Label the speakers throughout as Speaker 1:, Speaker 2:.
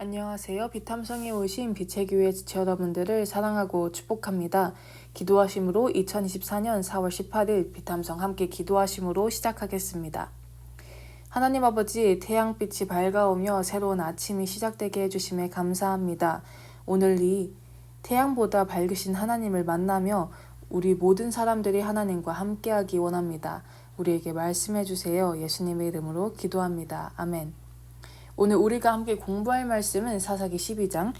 Speaker 1: 안녕하세요. 비탐성에 오신 빛의 교회 지체 여러분들을 사랑하고 축복합니다. 기도하심으로 2024년 4월 18일 비탐성 함께 기도하심으로 시작하겠습니다. 하나님 아버지, 태양빛이 밝아오며 새로운 아침이 시작되게 해주심에 감사합니다. 오늘 이 태양보다 밝으신 하나님을 만나며 우리 모든 사람들이 하나님과 함께하기 원합니다. 우리에게 말씀해 주세요. 예수님의 이름으로 기도합니다. 아멘. 오늘 우리가 함께 공부할 말씀은 사사기 12장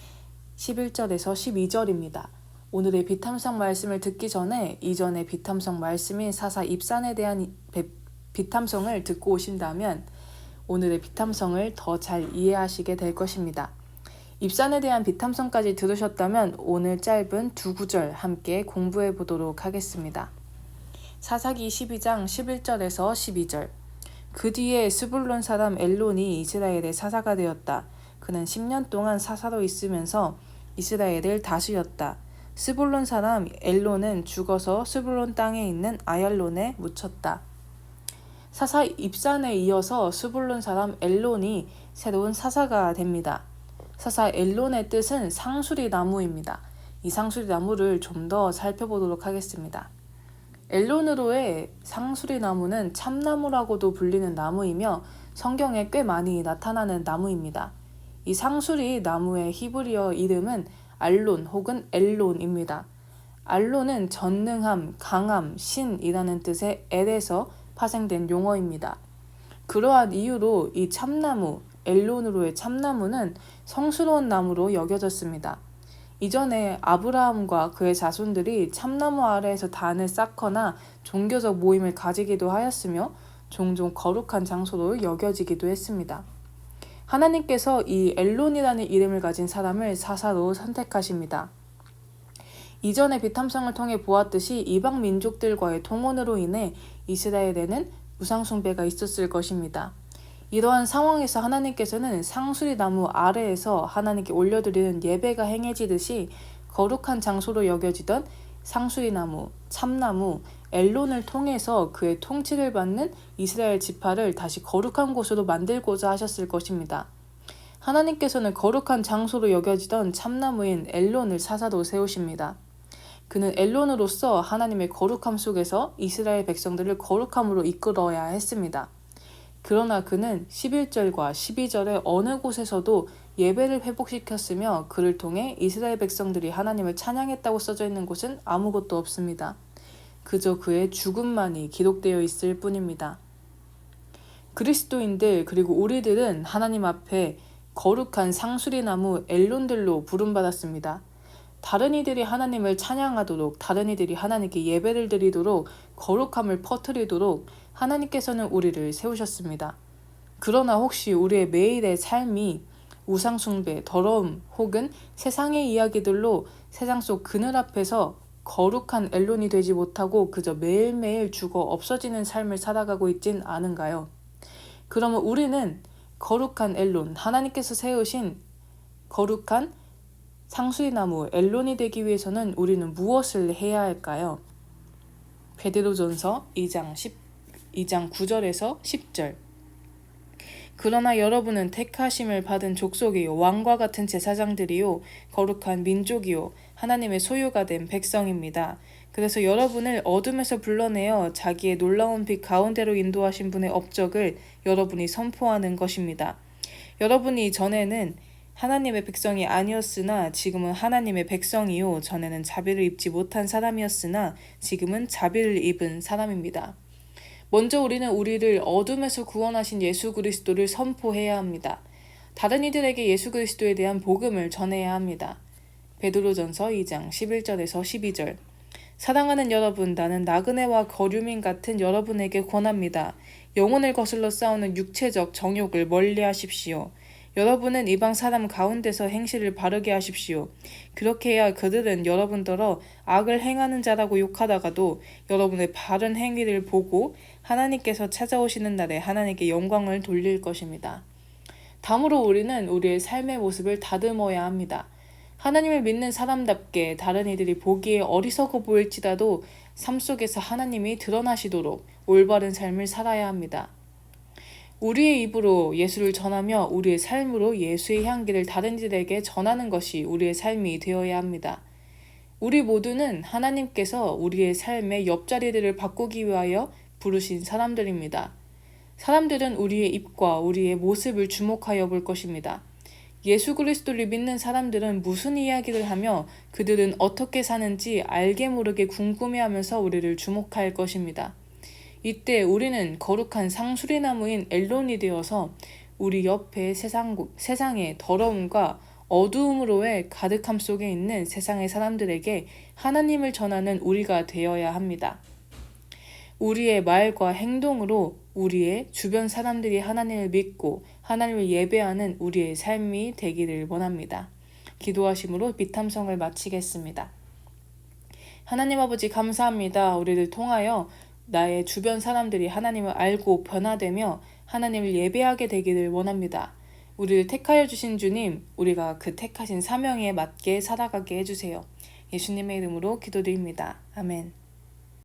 Speaker 1: 11절에서 12절입니다. 오늘의 비탐성 말씀을 듣기 전에 이전의 비탐성 말씀인 사사 입산에 대한 비탐성을 듣고 오신다면 오늘의 비탐성을 더 잘 이해하시게 될 것입니다. 입산에 대한 비탐성까지 들으셨다면 오늘 짧은 두 구절 함께 공부해 보도록 하겠습니다. 사사기 12장 11절에서 12절. 그 뒤에 스불론 사람 엘론이 이스라엘의 사사가 되었다. 그는 10년 동안 사사로 있으면서 이스라엘을 다스렸다. 스불론 사람 엘론은 죽어서 스불론 땅에 있는 아얄론에 묻혔다. 사사 입산에 이어서 스불론 사람 엘론이 새로운 사사가 됩니다. 사사 엘론의 뜻은 상수리 나무입니다. 이 상수리 나무를 좀 더 살펴보도록 하겠습니다. 엘론으로의 상수리 나무는 참나무라고도 불리는 나무이며 성경에 꽤 많이 나타나는 나무입니다. 이 상수리 나무의 히브리어 이름은 알론 혹은 엘론입니다. 알론은 전능함, 강함, 신이라는 뜻의 엘에서 파생된 용어입니다. 그러한 이유로 이 참나무, 엘론으로의 참나무는 성스러운 나무로 여겨졌습니다. 이전에 아브라함과 그의 자손들이 참나무 아래에서 단을 쌓거나 종교적 모임을 가지기도 하였으며 종종 거룩한 장소로 여겨지기도 했습니다. 하나님께서 이 엘론이라는 이름을 가진 사람을 사사로 선택하십니다. 이전의 비탐성을 통해 보았듯이 이방 민족들과의 통혼으로 인해 이스라엘에는 우상숭배가 있었을 것입니다. 이러한 상황에서 하나님께서는 상수리 나무 아래에서 하나님께 올려드리는 예배가 행해지듯이 거룩한 장소로 여겨지던 상수리 나무, 참나무, 엘론을 통해서 그의 통치를 받는 이스라엘 지파를 다시 거룩한 곳으로 만들고자 하셨을 것입니다. 하나님께서는 거룩한 장소로 여겨지던 참나무인 엘론을 사사로 세우십니다. 그는 엘론으로서 하나님의 거룩함 속에서 이스라엘 백성들을 거룩함으로 이끌어야 했습니다. 그러나 그는 11절과 12절의 어느 곳에서도 예배를 회복시켰으며 그를 통해 이스라엘 백성들이 하나님을 찬양했다고 써져 있는 곳은 아무것도 없습니다. 그저 그의 죽음만이 기록되어 있을 뿐입니다. 그리스도인들 그리고 우리들은 하나님 앞에 거룩한 상수리나무 엘론들로 부름받았습니다. 다른 이들이 하나님을 찬양하도록, 다른 이들이 하나님께 예배를 드리도록, 거룩함을 퍼뜨리도록 하나님께서는 우리를 세우셨습니다. 그러나 혹시 우리의 매일의 삶이 우상숭배, 더러움 혹은 세상의 이야기들로 세상 속 그늘 앞에서 거룩한 엘론이 되지 못하고 그저 매일매일 죽어 없어지는 삶을 살아가고 있진 않은가요? 그러면 우리는 거룩한 엘론, 하나님께서 세우신 거룩한 상수리나무 엘론이 되기 위해서는 우리는 무엇을 해야 할까요? 베드로전서 2장 9절에서 10절. 그러나 여러분은 택하심을 받은 족속이요 왕과 같은 제사장들이요 거룩한 민족이요 하나님의 소유가 된 백성입니다. 그래서 여러분을 어둠에서 불러내어 자기의 놀라운 빛 가운데로 인도하신 분의 업적을 여러분이 선포하는 것입니다. 여러분이 전에는 하나님의 백성이 아니었으나 지금은 하나님의 백성이요 전에는 자비를 입지 못한 사람이었으나 지금은 자비를 입은 사람입니다. 먼저 우리는 우리를 어둠에서 구원하신 예수 그리스도를 선포해야 합니다. 다른 이들에게 예수 그리스도에 대한 복음을 전해야 합니다. 베드로전서 2장 11절에서 12절. 사랑하는 여러분, 나는 나그네와 거류민 같은 여러분에게 권합니다. 영혼을 거슬러 싸우는 육체적 정욕을 멀리하십시오. 여러분은 이방 사람 가운데서 행실을 바르게 하십시오. 그렇게 해야 그들은 여러분더러 악을 행하는 자라고 욕하다가도 여러분의 바른 행위를 보고 하나님께서 찾아오시는 날에 하나님께 영광을 돌릴 것입니다. 다음으로 우리는 우리의 삶의 모습을 다듬어야 합니다. 하나님을 믿는 사람답게 다른 이들이 보기에 어리석어 보일지라도 삶 속에서 하나님이 드러나시도록 올바른 삶을 살아야 합니다. 우리의 입으로 예수를 전하며 우리의 삶으로 예수의 향기를 다른 이들에게 전하는 것이 우리의 삶이 되어야 합니다. 우리 모두는 하나님께서 우리의 삶의 옆자리들을 바꾸기 위하여 부르신 사람들입니다. 사람들은 우리의 입과 우리의 모습을 주목하여 볼 것입니다. 예수 그리스도를 믿는 사람들은 무슨 이야기를 하며 그들은 어떻게 사는지 알게 모르게 궁금해하면서 우리를 주목할 것입니다. 이때 우리는 거룩한 상수리나무인 엘론이 되어서 우리 옆에 세상의 더러움과 어두움으로의 가득함 속에 있는 세상의 사람들에게 하나님을 전하는 우리가 되어야 합니다. 우리의 말과 행동으로 우리의 주변 사람들이 하나님을 믿고 하나님을 예배하는 우리의 삶이 되기를 원합니다. 기도하심으로 비탐성을 마치겠습니다. 하나님 아버지 감사합니다. 우리를 통하여 나의 주변 사람들이 하나님을 알고 변화되며 하나님을 예배하게 되기를 원합니다. 우리를 택하여 주신 주님, 우리가 그 택하신 사명에 맞게 살아가게 해주세요. 예수님의 이름으로 기도드립니다. 아멘.